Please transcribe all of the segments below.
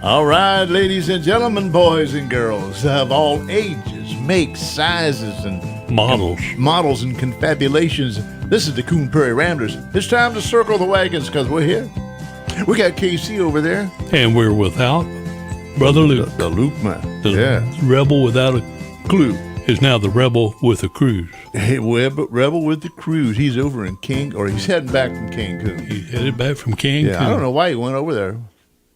All right, ladies and gentlemen, boys and girls of all ages, makes, sizes, and models and confabulations. This is the Coon Prairie Ramblers. It's time to circle the wagons because we're here. We got KC over there. And we're without Brother Luke. The Luke man. The rebel without a clue. Is now the rebel with a cruise. Hey, rebel with the cruise. He's over in he's heading back from Cancun. He's headed back from Cancun. Yeah, I don't know why he went over there.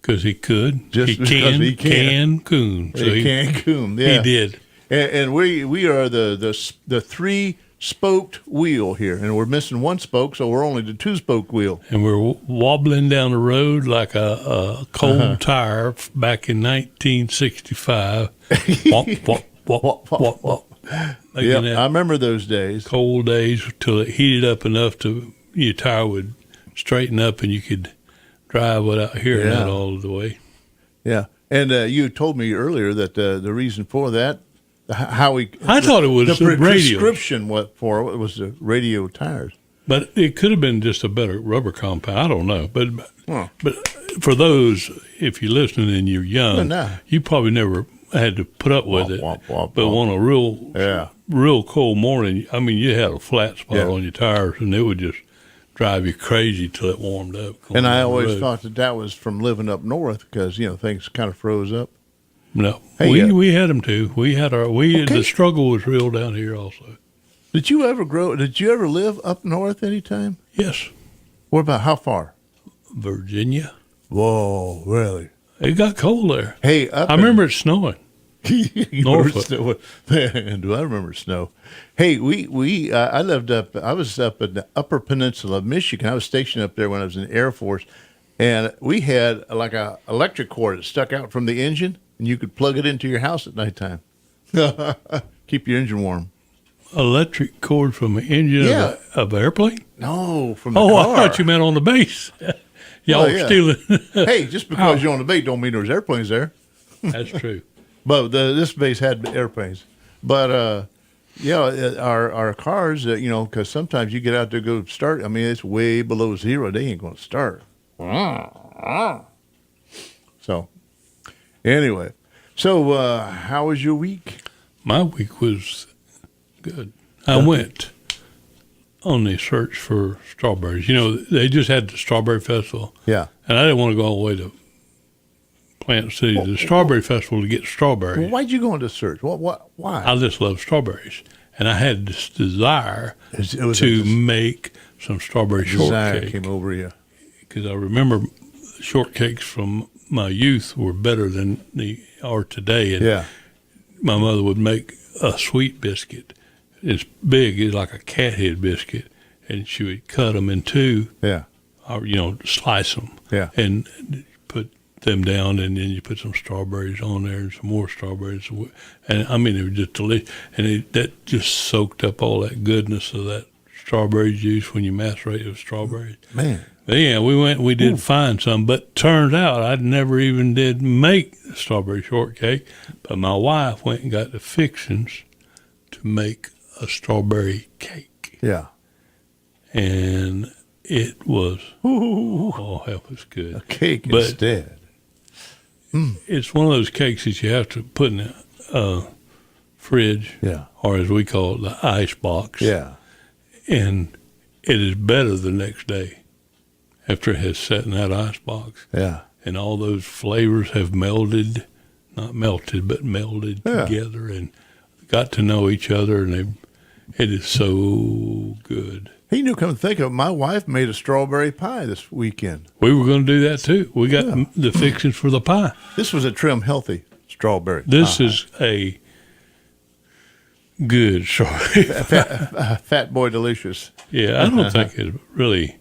Because he could. Just because he can. Cancun. So he Cancun, yeah. He did. And we are the three-spoked wheel here, and we're missing one spoke, so we're only the two-spoke wheel. And we're wobbling down the road like a cold tire back in 1965. Wop, wop, wop, wop, wop. Yeah, I remember those days. Cold days till it heated up enough to your tire would straighten up and you could drive without hearing that all the way. Yeah, and you told me earlier that the reason for that, I thought it was the radio. Prescription for it was the radio tires. But it could have been just a better rubber compound. I don't know. But for those, if you're listening and you're young, you probably never had to put up with it. But on a real cold morning, I mean, you had a flat spot on your tires, and it would just drive you crazy till it warmed up. And I always thought that was from living up north because things kind of froze up. No, we had them too. We had the struggle was real down here also. Did you ever live up north anytime? Yes. What about how far? Virginia. Whoa, really? It got cold there. Hey, I remember it snowing. Norfolk. Man, do I remember snow? Hey, I was up in the Upper Peninsula of Michigan. I was stationed up there when I was in the Air Force, and we had like a electric cord that stuck out from the engine, and you could plug it into your house at nighttime. Keep your engine warm. Electric cord from an engine of an airplane? No, from the car. I thought you meant on the base. Y'all were stealing. Hey, just because you're on the base don't mean there's airplanes there. That's true. But this base had airplanes. But, our cars, because sometimes you get out there to go start. I mean, it's way below zero. They ain't going to start. So, anyway. So, how was your week? My week was good. I went on the search for strawberries. They just had the Strawberry Festival. Yeah. And I didn't want to go all the way to Plant City to the Strawberry Festival to get strawberries. Well, why'd you go into search? Why? I just love strawberries. And I had this desire to make some strawberry shortcake. Desire came over you. Because I remember shortcakes from my youth were better than they are today. And my mother would make a sweet biscuit. It's big. It's like a cat head biscuit. And she would cut them in two. Yeah. Or, slice them. Yeah. And put them down, and then you put some strawberries on there and some more strawberries. And, I mean, they were just delicious. And that just soaked up all that goodness of that strawberry juice when you macerate those strawberries. Man. But yeah, we did find some, but turns out I never even did make the strawberry shortcake, but my wife went and got the fixings to make a strawberry cake. Yeah. And it was, it was good. A cake instead. It's one of those cakes that you have to put in the fridge, or as we call it, the ice box. Yeah. And it is better the next day after it has sat in that ice box. Yeah. And all those flavors have melded, not melted, but melded together and got to know each other, and it is so good. Hey, come to think of it, my wife made a strawberry pie this weekend. We were going to do that too. We got the fixings for the pie. This was a trim, healthy strawberry pie. This is a good strawberry Fat boy delicious. Yeah, I don't think it really,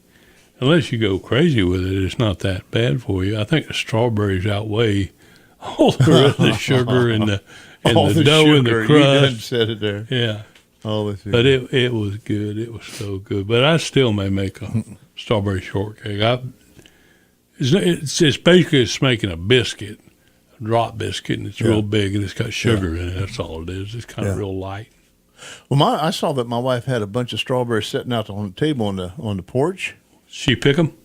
unless you go crazy with it, it's not that bad for you. I think the strawberries outweigh all the rest of the sugar and the dough sugar. and the crust. You done said it there. Yeah. But it was good. It was so good. But I still may make a strawberry shortcake. It's basically making a biscuit, a drop biscuit, and it's real big, and it's got sugar in it. That's all it is. It's kind of real light. Well, I saw that my wife had a bunch of strawberries sitting out on the table on the porch. She pick them?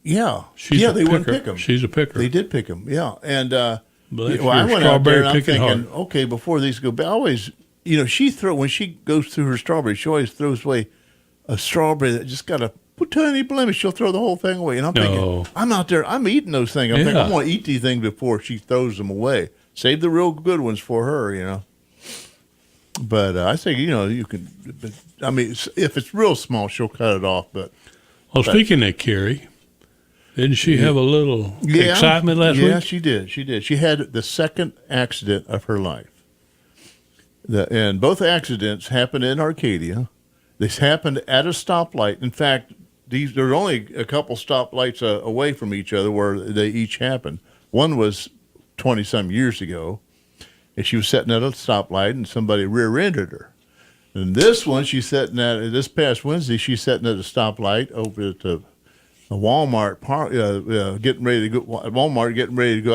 Yeah. She's they wouldn't pick them. She's a picker. They did pick them, yeah. And I went out there and I'm thinking, hard. okay, before these go, but always, when she goes through her strawberry, she always throws away a strawberry that just got a tiny blemish. She'll throw the whole thing away. And I'm thinking, I'm out there, I'm eating those things. I'm thinking, I'm going to eat these things before she throws them away. Save the real good ones for her, But I think, you can, I mean, if it's real small, she'll cut it off. But speaking of Carrie, didn't she have a little excitement last week? Yeah, she did. She had the second accident of her life. And both accidents happened in Arcadia. This happened at a stoplight. In fact, there are only a couple stoplights away from each other where they each happened. One was 20-some years ago, and she was sitting at a stoplight, and somebody rear-ended her. And this one, this past Wednesday, she's sitting at a stoplight over at the Walmart park, getting ready to go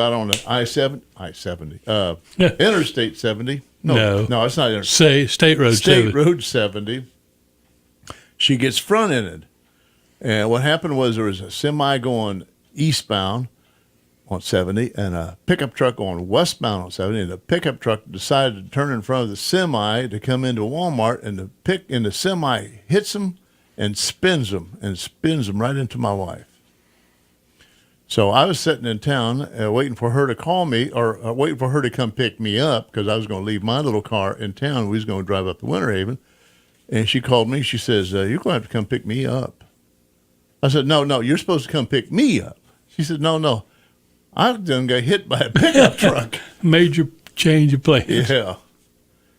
out on the I-70, Interstate 70. No, it's not Interstate. State Road 70. State Road 70. She gets front-ended. And what happened was there was a semi going eastbound on 70 and a pickup truck going westbound on 70. And the pickup truck decided to turn in front of the semi to come into Walmart, and the semi hits them and spins them right into my wife. So I was sitting in town waiting for her to call me or waiting for her to come pick me up because I was going to leave my little car in town. We was going to drive up to Winter Haven. And she called me. She says, you're going to have to come pick me up. I said, no, you're supposed to come pick me up. She said, no, I done got hit by a pickup truck. Major change of plans. Yeah.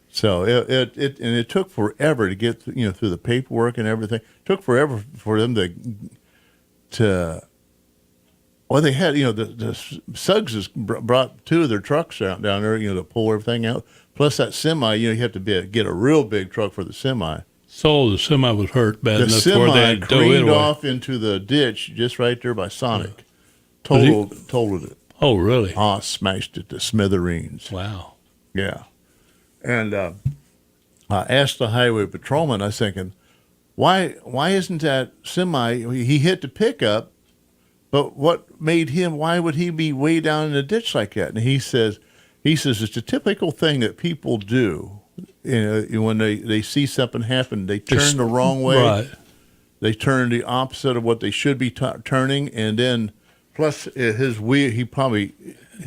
So it took forever to get through the paperwork and everything. It took forever for them to well, they had the Suggs brought two of their trucks out down there to pull everything out. Plus that semi, you have to get a real big truck for the semi. So the semi was hurt bad enough for they had to careened off into the ditch just right there by Sonic. Totaled it. Oh, really? Smashed it to smithereens. Wow. Yeah. And I asked the highway patrolman, I was thinking, why isn't that semi, he hit the pickup, but why would he be way down in the ditch like that? And he says it's a typical thing that people do. When they see something happen, they turn the wrong way. Right. They turn the opposite of what they should be turning, and then plus his wheel, he probably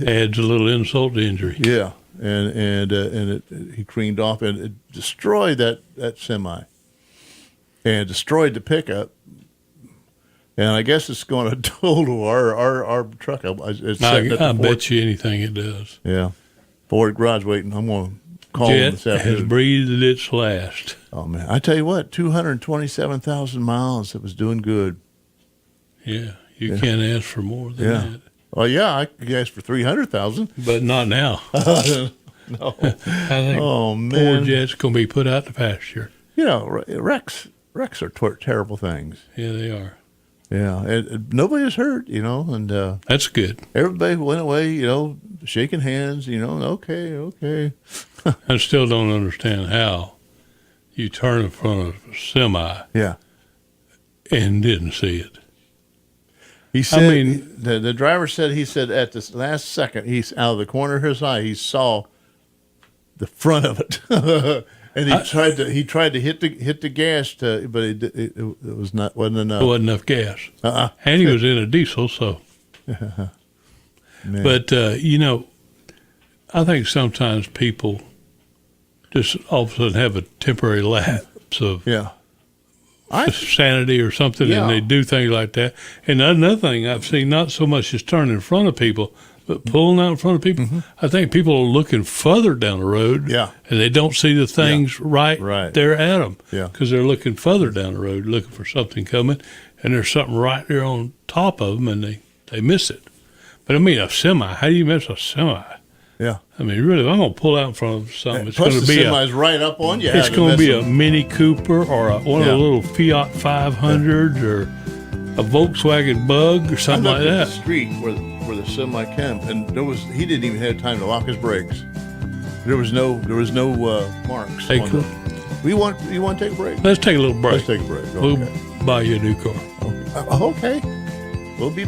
adds a little insult to injury. Yeah, and he careened off, and it destroyed that semi, and destroyed the pickup. And I guess it's going to total our truck. I bet you anything it does. Yeah, Ford garage waiting. I'm going to call Jet him this afternoon. has breathed its last. Oh man, I tell you what, 227,000 miles. It was doing good. Yeah, you can't ask for more than that. Well, yeah, I could ask for 300,000, but not now. No, I think poor Jet's going to be put out to pasture. Wrecks are terrible things. Yeah, they are. Yeah, and nobody was hurt, and that's good. Everybody went away, shaking hands, okay. I still don't understand how you turn in front of a semi, and didn't see it. He said, the driver said, at this last second, he's out of the corner of his eye, he saw the front of it. And he tried to hit the gas, but it wasn't enough. It wasn't enough gas. And he was in a diesel, so. But I think sometimes people just all of a sudden have a temporary lapse of sanity or something, and they do things like that. And another thing I've seen, not so much as turning in front of people, but pulling out in front of people. Mm-hmm. I think people are looking further down the road, and they don't see the things right there at them, because they're looking further down the road, looking for something coming, and there's something right there on top of them, and they miss it. But I mean, a semi, how do you miss a semi? Yeah. I mean, really, if I'm going to pull out in front of something, it's going to be semi's right up on you. It's going to be a Mini Cooper or one of the little Fiat 500s or a Volkswagen Bug or something like that. The street where the semi came, and he didn't even have time to lock his brakes. There was no marks. You want to take a break? Let's take a little break. Let's take a break. Okay. We'll buy you a new car. Okay. We'll be